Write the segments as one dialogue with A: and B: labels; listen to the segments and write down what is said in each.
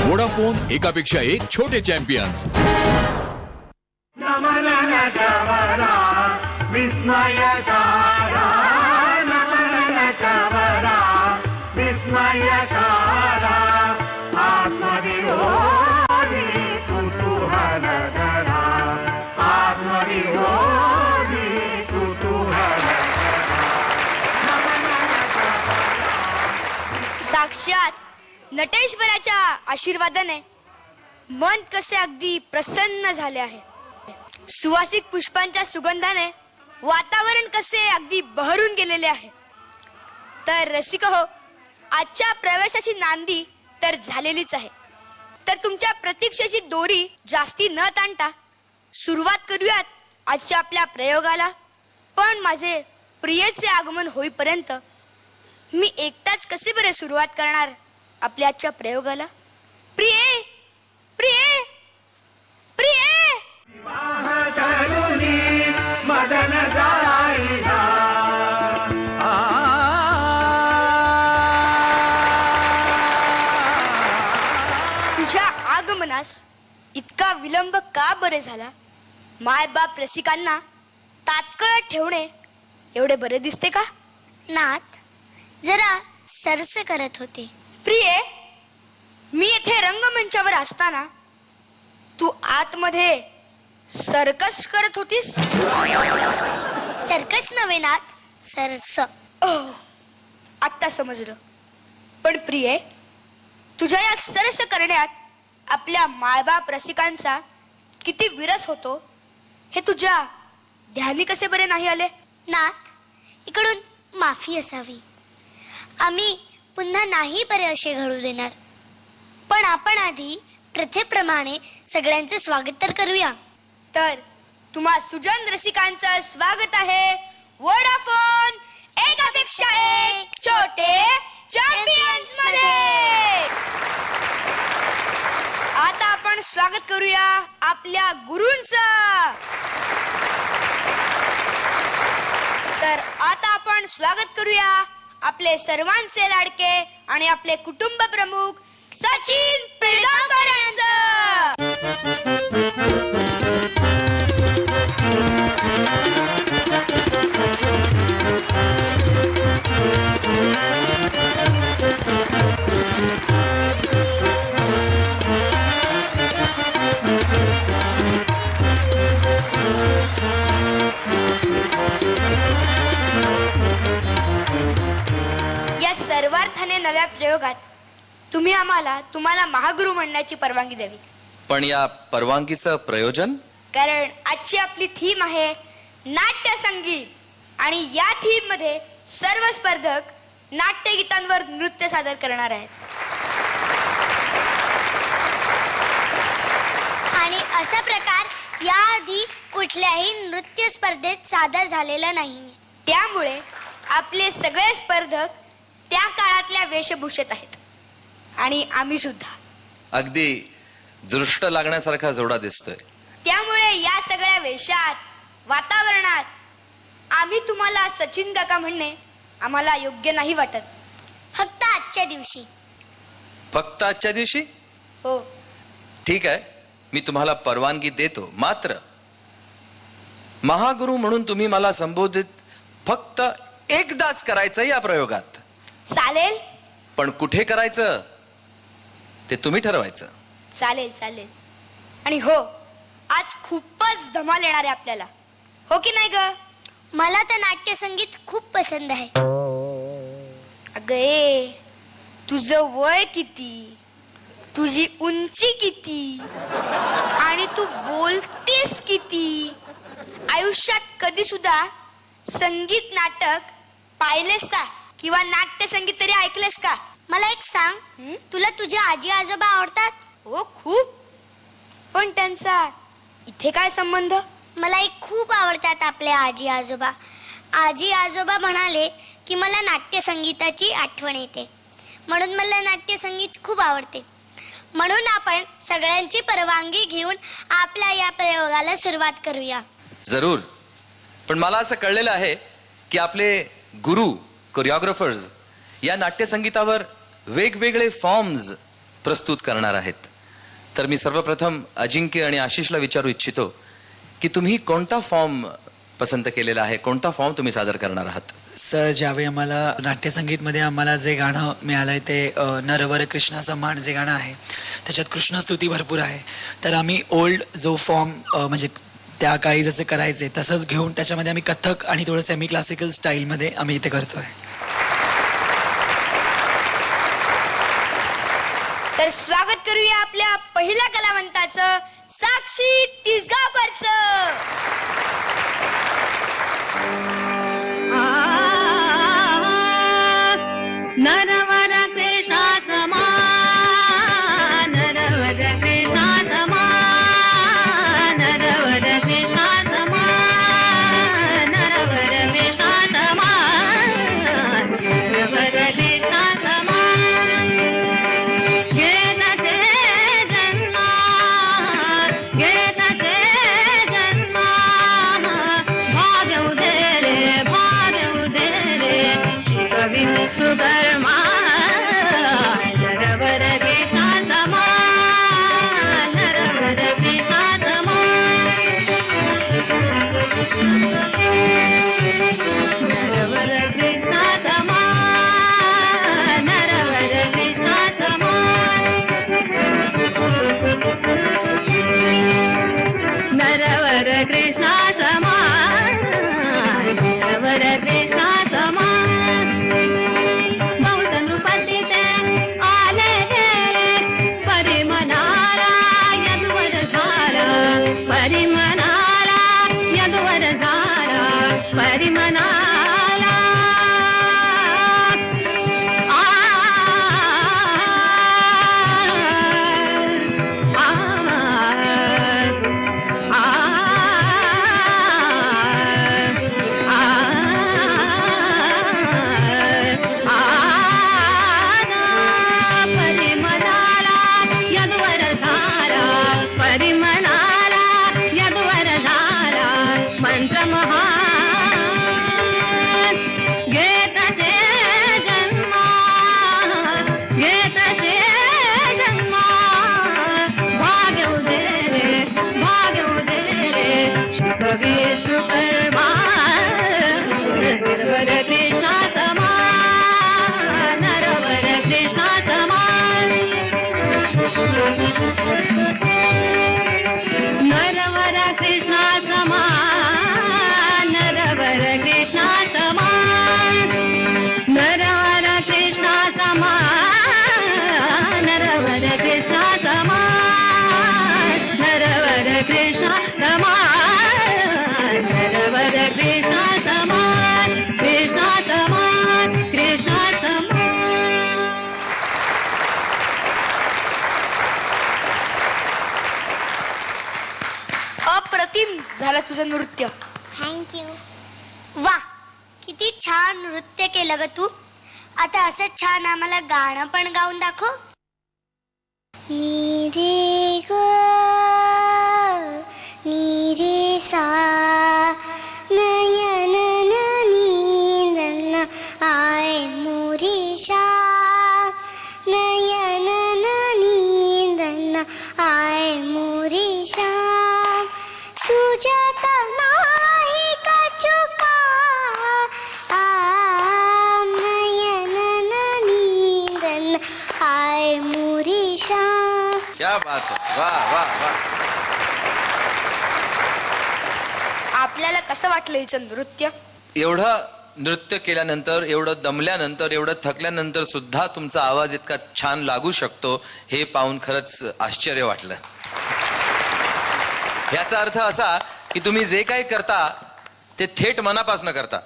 A: Vodafone, एकापेक्षा एक छोटे चॅम्पियन्स.
B: नमन नटवरा विस्मयकारा, नमन नटवरा विस्मयकारा, आत्मविरोधी कुतूहलकरा, आत्मविरोधी कुतूहलकरा.
C: साक्षात नटेश्वराच्या आशीर्वादाने मन कसे अगदी प्रसन्न झाले आहे. सुवासिक पुष्पांच्या सुगंधाने वातावरण कसे अगदी बहरून गेलेले आहे. तर रसिक हो, आजच्या प्रवेशाची नांदी तर झालेलीच आहे. तर तुमच्या प्रतीक्षेची दोरी जास्ती न ताणता सुरुवात करूयात आजच्या आपल्या प्रयोगाला. पण माझे प्रियेचे आगमन होईपर्यंत मी एकटाच कसे बरे सुरुवात करणार आपल्या आजच्या प्रयोगाला. प्रिये, प्रिये, प्रिये.
B: विवाह करुणी मदन जाळीला,
C: तुझ्या आगमनास इतका विलंब का बरे झाला. मायबाप रसिकांना तात्काळ ठेवणे एवढे बरे दिसते का.
D: नाथ जरा सरस करत होते.
C: प्रिये, मी येथे रंगमंचावर असताना तू आतमध्ये सर्कस करत होतीस.
D: सर्कस नव्हे नाथ, सरस.
C: ओह, आत्ता समजलं. पण प्रिये, तुझ्या या सरस करण्यात आपल्या मायबाप रसिकांचा किती विरस होतो हे तुझ्या ध्यानी कसे बरे नाही आले.
D: नाथ, इकडून माफी असावी. आम्ही पुन्हा नाही बरे असे घडू देणार. पण आपण आधी प्रथेप्रमाणे सगळ्यांचे स्वागत तर करूया.
C: तर तुम्हा सुजन रसिकांचं स्वागत आहे वोडाफोन एकापेक्षा एक छोटे चॅम्पियन्स मध्ये. आता आपण स्वागत करूया आपल्या गुरूंचं. तर आता आपण स्वागत करूया आपले सर्वांचे लाडके आणि आपले कुटुंब प्रमुख सचिन पिळगावकर यांचं. या सर्वार्थाने नव्या प्रयोगात तुम्ही आम्हाला तुम्हाला महागुरु म्हणण्याची परवानगी द्यावी.
E: पण या परवानगीचं प्रयोजन?
C: कारण आजची आपली थीम आहे नाट्य संगीत आणि या थीम मध्ये सर्व स्पर्धक नाट्यगीतांवर नृत्य सादर करणार आहेत.
D: आणि असा प्रकार याआधी कुठल्याही नृत्य स्पर्धेत सादर झालेला नाही.
C: त्यामुळे आपले सगळे स्पर्धक त्या काळातल्या वेशभूषेत आहेत आणि आम्ही सुद्धा.
E: अगदी दृष्ट लागण्यासारखा जोडा दिसतोय.
C: त्यामुळे या सगळ्या वेशात वातावरणात आम्ही तुम्हाला सचिन काका म्हणणे आम्हाला योग्य नाही वाटत.
D: फक्त आजच्या दिवशी.
E: फक्त आजच्या दिवशी?
C: हो,
E: ठीक आहे, मी तुम्हाला परवानगी देतो. मात्र महागुरु म्हणून तुम्ही मला संबोधित फक्त एकदाच करायचं या प्रयोगात.
C: चालेल.
E: पण कुठे करायचं ते तुम्ही ठरवायचं.
C: चालेल चालेल. आणि हो, आज खूपच धमाल येणार आहे आपल्याला, हो की नाही ग.
D: मला तर नाट्यसंगीत खूप पसंत आहे.
C: अगे, तुझं वय किती, तुझी उंची किती आणि तू बोलतेस किती. आयुष्यात कधी सुद्धा संगीत नाटक पाहिलेस का किंवा नाट्य संगीत तरी ऐकलेस का.
D: मला एक सांग, तुला तुझे आजी आजोबा आवडतात?
C: हो, खूप. पण त्यांचा इथे काय संबंध.
D: मला एक खूप आवडतात आपले आजी आजोबा. आजी आजोबा म्हणाले की मला नाट्यसंगीताची आठवण येते, म्हणून मला नाट्यसंगीत खूप आवडते. म्हणून आपण सगळ्यांची परवानगी घेऊन आपल्या या प्रयोगाला सुरुवात करूया.
E: जरूर. पण मला असं कळलेलं आहे की आपले गुरु कोरिओग्राफर्स या नाट्यसंगीतावर वेगवेगळे फॉर्म्स प्रस्तुत करणार आहेत. तर मी सर्वप्रथम अजिंक्य आणि आशिषला विचारू इच्छितो की तुम्ही कोणता फॉर्म पसंत केलेला आहे, कोणता फॉर्म तुम्ही सादर करणार आहात?
F: सर, ज्यावेळी आम्हाला नाट्यसंगीतमध्ये आम्हाला जे गाणं मिळालंय ते नरवर कृष्णाचा मान जे गाणं आहे त्याच्यात कृष्णस्तुती भरपूर आहे. तर आम्ही ओल्ड जो फॉर्म म्हणजे त्या काळी जसे करायचे तसंच घेऊन त्याच्यामध्ये आम्ही कथक आणि थोडं सेमी क्लासिकल स्टाईलमध्ये आम्ही इथे करतोय.
C: तर स्वागत करूया आपल्या पहिल्या कलावंताचं, साक्षी तिसगावकरचं.
G: नरवर कृष्णा समा, नरवर कृष्णा समा, नरवर कृष्णा समा, नरवर कृष्णा समा, नरवर कृष्णा समा. घेतसे जन्मा, घेतसे जन्मा, भाग्यऊ दे रे, भाग्यऊ दे रे, कवी सुधर्मा. नरवर कृष्णा समा, नरवर कृष्णा समा, नरवर कृष्णा समा, नरवर कृष्णा समा, नरवर कृष्णा समा, नरवर कृष्णा समा. बहुतनुपतिते आले गे, परिमनाला यदुवर झाला, परिमनाला यदुवर झाला, परिमनाला. आ परिमनाला यदुवर झाला, परिमनाला यदुवर झाला, मंत्र महान. घेतसे जन्मा, घेतसे जन्मा, भाग्यऊ दे रे, भाग्यऊ दे रे, कवी सुकर्मा. नरवर कृष्णा समा, नरवर कृष्णा समा, नरवर कृष्णा समा, नरवर कृष्णा समा, नरवर कृष्णा समा, नरवर कृष्णा समा, नरवर कृष्णा समा, नरवर कृष्णा समा, कृष्णा समा, कृष्णा समा.
C: अप्रतिम झालं तुझं नृत्य.
D: थँक्यू. वा, किती छान नृत्य केलं ग तू. आता असंच छान आम्हाला गाणं पण गाऊन दाखव. नी रे ग, नी रे सा, नयन नींदन आय मोरीशा, नयन नींदन आय मोरीशा, सुजत नाही कचुका, नयन नींदन आय मोरीशा.
E: क्या बात है, वाह वाह वाह.
C: आपल्याला कसं वाटलं हिचं नृत्य?
E: एवढं नृत्य केल्यानंतर, एवढं दमल्यानंतर, एवढं थकल्यानंतर सुद्धा तुमचा आवाज इतका छान लागू शकतो हे पाहून खरंच आश्चर्य वाटलं. याचा अर्थ असा की तुम्ही जे काही करता ते थेट मनापासून करता.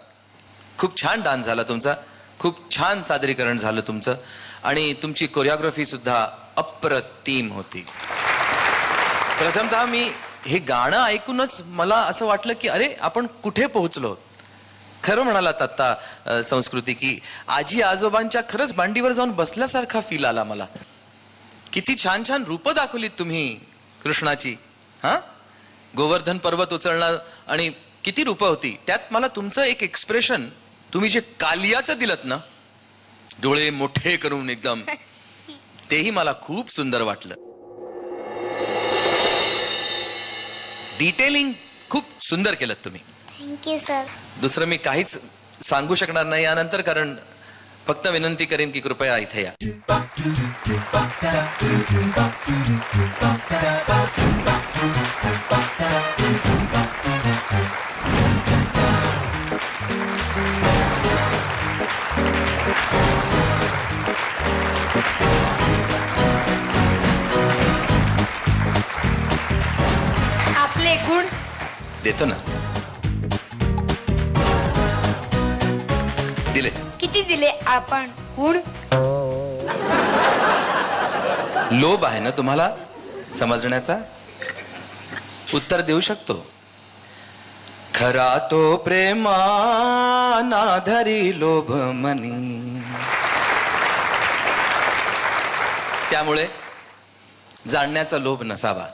E: खूप छान डान्स झाला तुमचा, खूप छान सादरीकरण झालं तुमचं, आणि तुमची कोरिओग्राफी सुद्धा अप्रतिम होती. प्रथमतः मी हे गाणं ऐकूनच मला असं वाटलं की अरे आपण कुठे पोहोचलो. खरं म्हणालात आता संस्कृती की आजी आजोबांच्या खरंच मांडीवर जाऊन बसल्यासारखा फील आला मला. किती छान छान रूप दाखवलीत तुम्ही कृष्णाची. हा, गोवर्धन पर्वत उचलणार आणि किती रूप होती त्यात. मला तुमचं एक एक्सप्रेशन तुम्ही जे कालियाचं दिलत ना, डोळे मोठे करून एकदम, तेही मला खूप सुंदर वाटलं. डिटेलिंग खूप सुंदर केलं तुम्ही.
D: Thank you sir.
E: दुसरं मी काहीच सांगू शकणार नाही यानंतर, कारण फक्त विनंती करेन की कृपया इथे या.
C: आपले गुण
E: देतो ना. दिले.
C: किती दिले आपण गुण?
E: लोभ आहे ना तुम्हाला समजण्याचा? उत्तर देऊ शकतो. खरा तो प्रेमाना धरी लोभ मनी. त्यामुळे जाणण्याचा लोभ नसावा.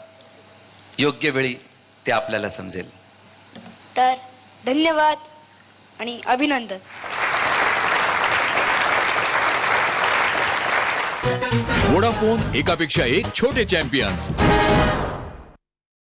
E: योग्य वेळी ते आपल्याला समजेल.
C: तर धन्यवाद आणि अभिनंदन.
A: वोडाफोन एकापेक्षा एक छोटे चॅम्पियन्स.